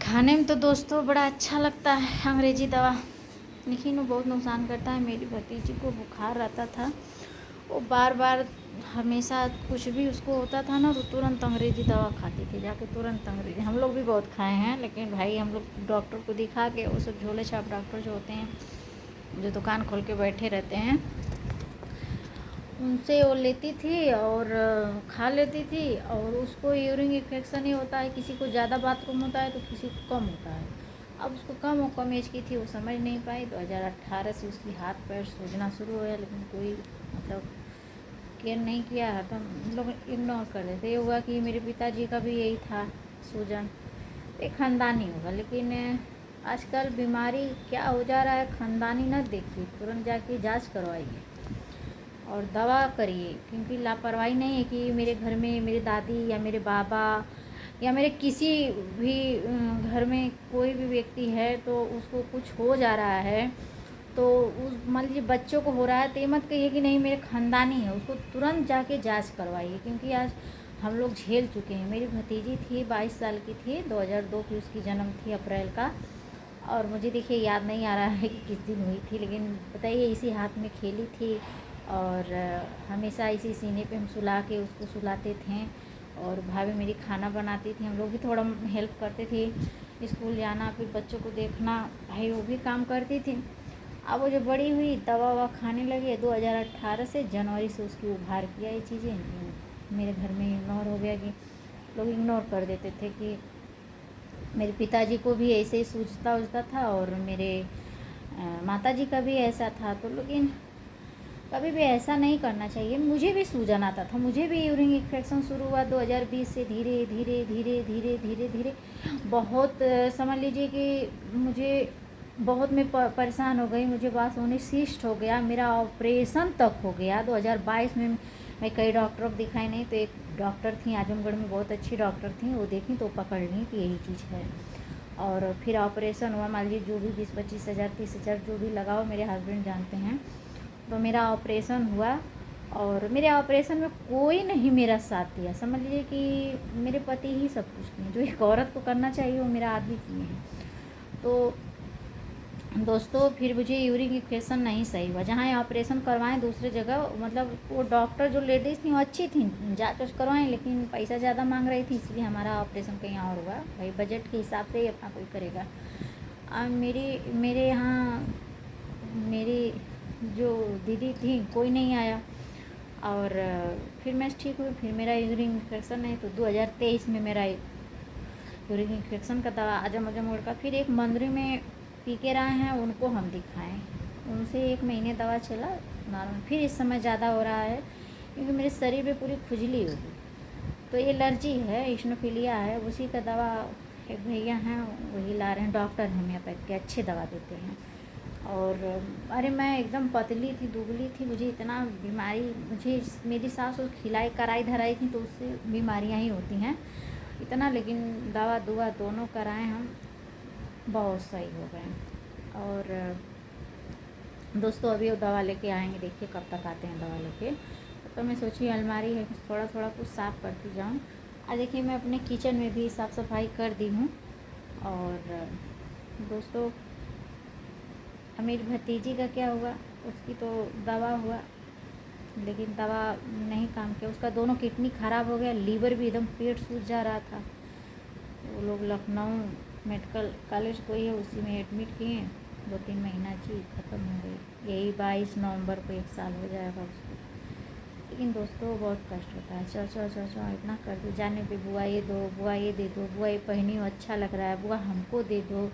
खाने में तो दोस्तों बड़ा अच्छा लगता है अंग्रेज़ी दवा, लेकिन वो बहुत नुकसान करता है। मेरी भतीजी को बुखार रहता था, वो बार बार हमेशा कुछ भी उसको होता था ना तो तुरंत अंग्रेज़ी दवा खाती थी, जाके तुरंत अंग्रेज़ी। हम लोग भी बहुत खाए हैं, लेकिन भाई हम लोग डॉक्टर को दिखा के, वो सब झोले छाप डॉक्टर जो होते हैं, जो दुकान खोल के बैठे रहते हैं, उनसे वो लेती थी और खा लेती थी। और उसको यूरिन इन्फेक्शन ही होता है, किसी को ज़्यादा बाथरूम होता है तो किसी को कम होता है। अब उसको कम एज की थी, वो समझ नहीं पाई। 2018 से उसकी हाथ पैर सूजना शुरू हुआ, लेकिन कोई मतलब केयर नहीं किया, हम लोग इग्नोर कर देते। ये हुआ कि मेरे पिताजी का भी यही था, सूजन। एक ख़ानदानी होगा, लेकिन आजकल बीमारी क्या हो जा रहा है, ख़ानदानी न देखिए, तुरंत जाके जांच करवाइए और दवा करिए। क्योंकि लापरवाही नहीं है कि मेरे घर में मेरे दादी या मेरे बाबा या मेरे किसी भी घर में कोई भी व्यक्ति है तो उसको कुछ हो जा रहा है, तो उस मान लीजिए बच्चों को हो रहा है तो ये मत कहिए कि नहीं मेरे ख़ानदानी है, उसको तुरंत जाके जांच करवाइए। क्योंकि आज हम लोग झेल चुके हैं। मेरी भतीजी थी, 22 साल की थी, 2002 की उसकी जन्म थी, अप्रैल का। और मुझे देखिए याद नहीं आ रहा है कि किस दिन हुई थी, लेकिन बताइए इसी हाथ में खेली थी और हमेशा इसी सीने पे हम सुला के उसको सुलाते थे। और भाभी मेरी खाना बनाती थी, हम लोग भी थोड़ा हेल्प करते थे, स्कूल जाना, फिर बच्चों को देखना, भाई वो भी काम करती थी। अब वो जो बड़ी हुई, दवा ववा खाने लगी, 2018 से जनवरी से उसकी उभार किया ये चीज़ें। मेरे घर में इग्नोर हो गया कि लोग इग्नोर कर देते थे कि मेरे पिताजी को भी ऐसे ही सूझता उजता था और मेरे माताजी का भी ऐसा था। तो लेकिन कभी भी ऐसा नहीं करना चाहिए। मुझे भी सूजन आता था, मुझे भी यूरिन इन्फेक्शन शुरू हुआ 2020 से, धीरे धीरे धीरे धीरे धीरे धीरे बहुत समझ लीजिए कि मुझे बहुत मैं परेशान हो गई। मुझे बात होने सिस्ट हो गया, मेरा ऑपरेशन तक हो गया 2022 में। मैं कई डॉक्टरों को दिखाई नहीं, तो एक डॉक्टर थी आजमगढ़ में, बहुत अच्छी डॉक्टर थी, वो देखी तो पकड़ ली कि यही चीज़ है। और फिर ऑपरेशन हुआ, मान लीजिए जो भी 20-25 हज़ार 30 हज़ार जो भी लगाओ, मेरे हस्बैंड जानते हैं। तो मेरा ऑपरेशन हुआ और मेरे ऑपरेशन में कोई नहीं मेरा साथ दिया। समझ लीजिए कि मेरे पति ही सब कुछ किए, जो एक औरत को करना चाहिए वो मेरा आदमी किए हैं। तो दोस्तों फिर मुझे यूरिन इन्फेक्शन नहीं सही हुआ। जहाँ ऑपरेशन करवाएं दूसरे जगह, मतलब वो डॉक्टर जो लेडीज़ थी वो अच्छी थी, जाँच वाँच करवाएं, लेकिन पैसा ज़्यादा मांग रही थी, इसलिए हमारा ऑपरेशन कहीं और हुआ। भाई बजट के हिसाब से ही अपना कोई करेगा। मेरे यहाँ मेरी जो दीदी थी कोई नहीं आया और फिर मैं ठीक हुई। फिर मेरा यूरिन इन्फेक्शन है तो 2023 में मेरा यूरिन इन्फेक्शन का दवा आजमगढ़ का, फिर एक मंदिर में पी के रहे हैं, उनको हम दिखाएं, उनसे 1 महीने दवा चला नॉर्मल। फिर इस समय ज़्यादा हो रहा है क्योंकि मेरे शरीर पे पूरी खुजली होगी, तो एलर्जी है, इस्नोफिलिया है। उसी का दवा एक भैया हैं वही ला रहे हैं, डॉक्टर होम्योपैथ के, अच्छे दवा देते हैं। और अरे मैं एकदम पतली थी, दुबली थी, मुझे इतना बीमारी, मुझे मेरी सास और खिलाई कराई धराई थी तो उससे बीमारियां ही होती हैं इतना। लेकिन दवा दुआ दोनों कराएं हम, बहुत सही हो गए। और दोस्तों अभी वो दवा लेके आएंगे, देखिए कब तक आते हैं दवा लेके। तो मैं सोची अलमारी है थोड़ा थोड़ा कुछ साफ़ करती जाऊँ। आज देखिए मैं अपने किचन में भी साफ़ सफाई कर दी हूँ। और दोस्तों मेरी भतीजी का क्या हुआ, उसकी तो दवा हुआ लेकिन दवा नहीं काम किया, उसका दोनों किडनी ख़राब हो गया, लीवर भी एकदम पेट सूज जा रहा था। वो लोग लखनऊ मेडिकल कॉलेज को ही है, उसी में एडमिट किए। 2-3 महीना जी ख़त्म हो गई। यही 22 नवंबर को 1 साल हो जाएगा उसको। लेकिन दोस्तों बहुत कष्ट होता है। चो इतना कर दो, जाने पे बुआ ये दो, बुआ ये दे दो, बुआ ये पहनी हो अच्छा लग रहा है, बुआ हमको दे दो।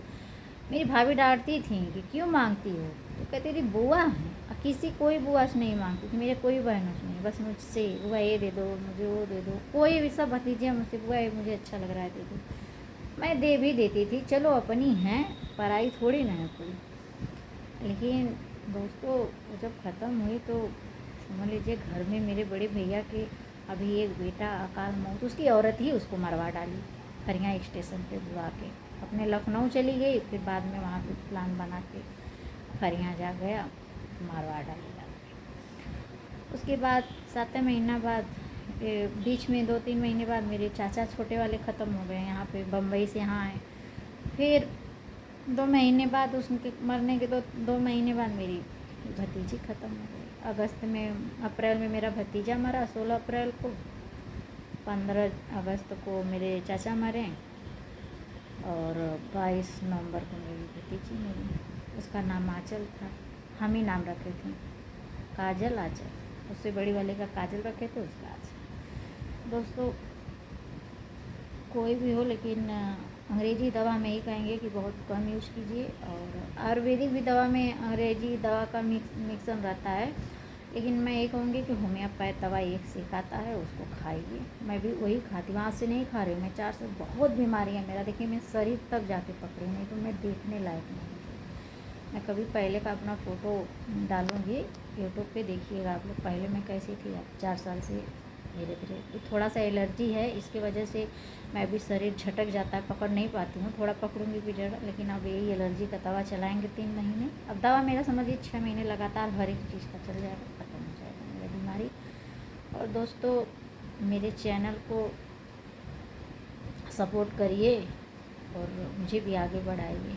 मेरी भाभी डांटती थी कि क्यों मांगती हो, तो कहती थी बुआ है, किसी कोई बुआ से नहीं मांगती थी, मेरे कोई बहनों से नहीं, बस मुझसे बुआ ये दे दो, मुझे वो दे दो। कोई भी सब भतीजियाँ मुझसे बुआ ये मुझे अच्छा लग रहा है दे दो, मैं दे भी देती थी, चलो अपनी हैं, पराई थोड़ी ना है कोई। लेकिन दोस्तों जब ख़त्म हुई तो समझ लीजिए घर में मेरे बड़े भैया के अभी एक बेटा अकाल मौत, उसकी औरत ही उसको मरवा डाली फरियाँ स्टेशन पे बुला के। अपने लखनऊ चली गई, फिर बाद में वहाँ पे प्लान बना के फरियाँ जा गया, मरवा डाली। उसके बाद 7 महीना बाद बीच में 2-3 महीने बाद मेरे चाचा छोटे वाले ख़त्म हो गए, यहाँ पे बम्बई से यहाँ आए। फिर 2 महीने बाद उसके मरने के 2 महीने बाद मेरी भतीजी ख़त्म हो गई। अगस्त में अप्रैल में मेरा भतीजा मरा 16 अप्रैल को। 15 अगस्त को मेरे चाचा मरे और 22 नवंबर को मेरी भतीजी मरी। उसका नाम आंचल था, हम ही नाम रखे थे, काजल आंचल। उससे बड़ी वाले का काजल रखे थे, उसका आंचल। दोस्तों कोई भी हो, लेकिन अंग्रेज़ी दवा में ही कहेंगे कि बहुत कम यूज कीजिए। और आयुर्वेदिक भी दवा में अंग्रेज़ी दवा का मिक्सन रहता है, लेकिन मैं ये कहूँगी कि होम्योपैथ दवा एक से एक आता है, उसको खाइए। मैं भी वही खाती हूँ, आज से नहीं खा रही हूँ मैं, 4 से बहुत बीमारी है मेरा। देखिए मैं शरीर तक जाके पकड़ी, नहीं तो मैं देखने लायक नहीं। मैं कभी पहले का अपना फ़ोटो डालूँगी यूट्यूब पे, देखिएगा आप लोग पहले मैं कैसी थी। अब 4 साल से धीरे धीरे थोड़ा सा एलर्जी है, इसकी वजह से मैं भी शरीर झटक जाता है, पकड़ नहीं पाती हूँ। थोड़ा पकड़ूंगी भी जड़, लेकिन अब यही एलर्जी का दवा चलाएंगे 3 महीने। अब दवा मेरा समझिए 6 महीने लगातार हर एक चीज़ का चल जाएगा, खत्म हो जाएगा मेरी बीमारी। और दोस्तों मेरे चैनल को सपोर्ट करिए और मुझे भी आगे बढ़ाइए।